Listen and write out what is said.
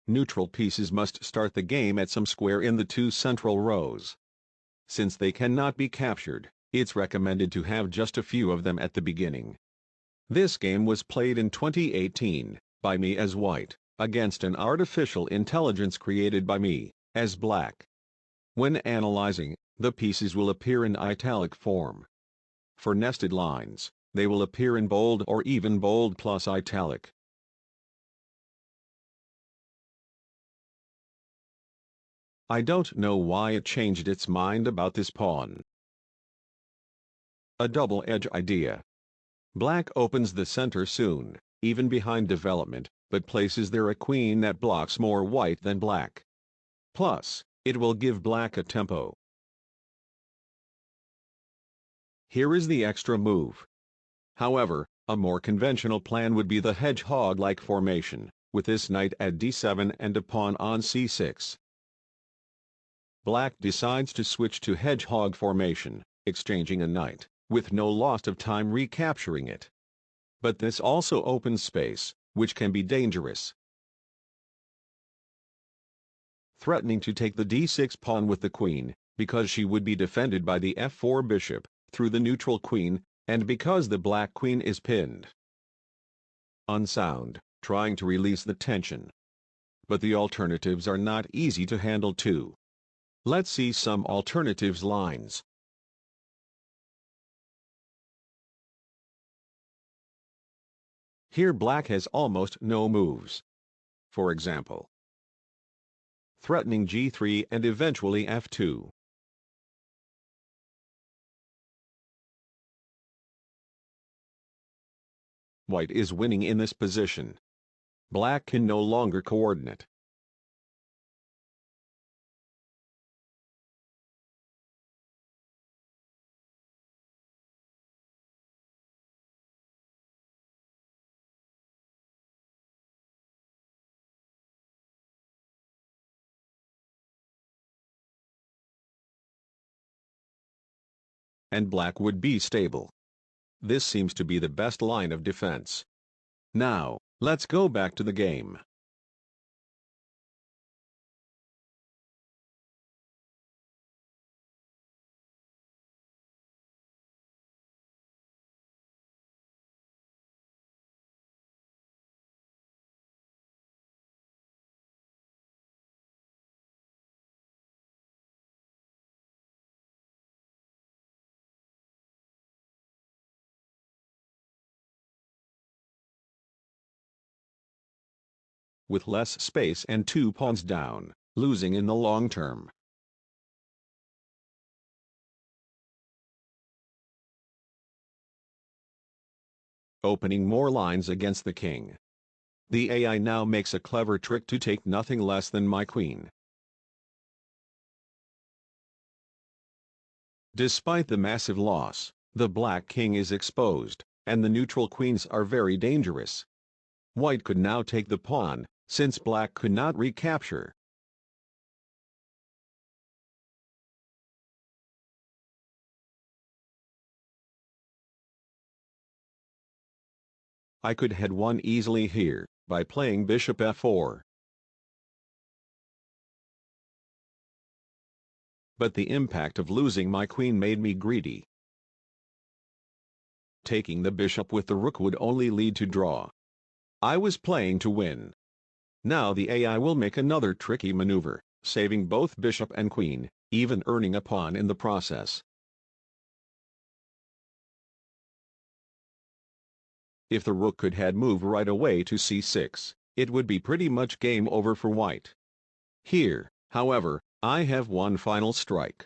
neutral pieces must start the game at some square in the two central rows. Since they cannot be captured, it's recommended to have just a few of them at the beginning. This game was played in 2018, by me as white, against an artificial intelligence created by me, as black. When analyzing, the pieces will appear in italic form. For nested lines, they will appear in bold or even bold plus italic. I don't know why it changed its mind about this pawn. A double-edge idea. Black opens the center soon, even behind development, but places there a queen that blocks more white than black. Plus, it will give black a tempo. Here is the extra move. However, a more conventional plan would be the hedgehog-like formation, with this knight at d7 and a pawn on c6. Black decides to switch to hedgehog formation, exchanging a knight, with no loss of time recapturing it. But this also opens space, which can be dangerous. Threatening to take the d6 pawn with the queen, because she would be defended by the f4 bishop, through the neutral queen, and because the black queen is pinned. Unsound, trying to release the tension. But the alternatives are not easy to handle too. Let's see some alternatives lines. Here black has almost no moves. For example, threatening g3 and eventually f2. White is winning in this position. Black can no longer coordinate. And black would be stable. This seems to be the best line of defense. Now, let's go back to the game. With less space and two pawns down, losing in the long term. Opening more lines against the king. The AI now makes a clever trick to take nothing less than my queen. Despite the massive loss, the black king is exposed, and the neutral queens are very dangerous. White could now take the pawn, since black could not recapture. I could head one easily here, by playing bishop f4. But the impact of losing my queen made me greedy. Taking the bishop with the rook would only lead to draw. I was playing to win. Now the AI will make another tricky maneuver, saving both bishop and queen, even earning a pawn in the process. If the rook could had moved right away to c6, it would be pretty much game over for white. Here, however, I have one final strike.